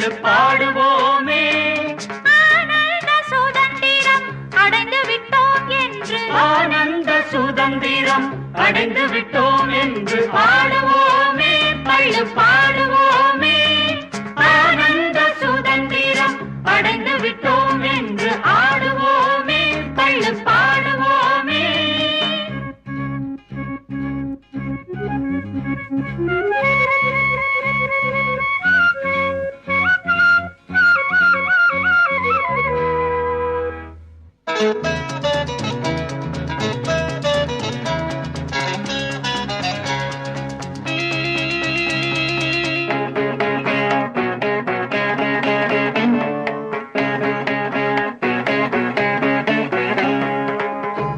பள்ளு பாடுவோமே. ஆனந்த சுதந்திரம் அடைந்து விட்டோம் என்று ஆனந்த சுதந்திரம் அடைந்து விட்டோம் என்று பாடுவோமே. பள்ளு பாடுவோமே. ஆனந்த சுதந்திரம் அடைந்து விட்டோம் என்று ஆடுவோமே. பள்ளு பாடுவோமே.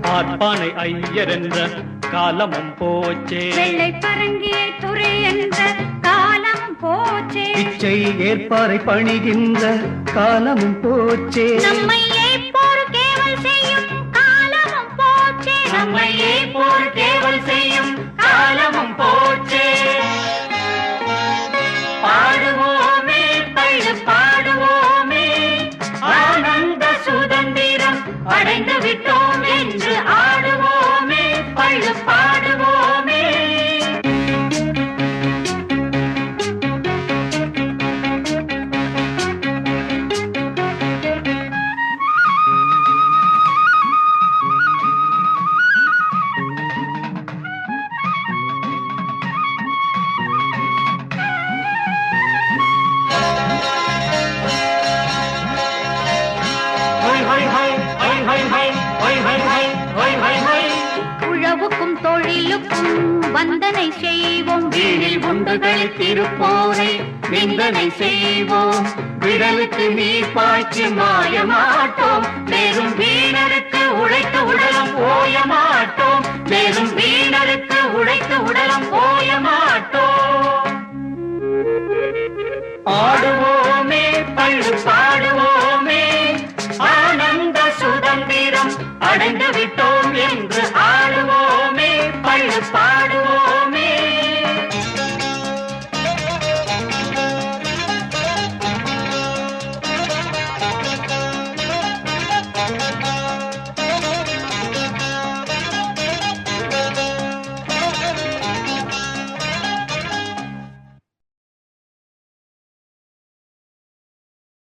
பார்ப்பானை ஐயர் என்ற காலமும் போச்சே. வெள்ளை பரங்கியை துறை என்ற காலமும் போச்சே. பிச்சை ஏற்பாரை பணிகின்ற காலமும் போச்சே. நம்மை ஏற்போர் கேவல் செய்யும் காலமும் போச்சே. நம்மை ஏற்போர் கேவல் செய்யும் காலமும் போச்சே. பாடுவோமே. பள்ளு பாடுவோமே. ஆனந்த சுதந்திரம் அடைந்து விட்டோம் என்று ஆடுவோமே. பள்ளு பாடுவோமே. உழவுக்கும் தொழிலுக்கும் வந்தனை செய்வோம். வீணில் உண்டுகளை திருப்போரை நிந்தனை செய்வோம். விடலுக்கு நீர் பாய்ச்சி மாயமாட்டோம். மேலும் வீணருக்கு உழைத்த உடலம் ஓயமாட்டோம்.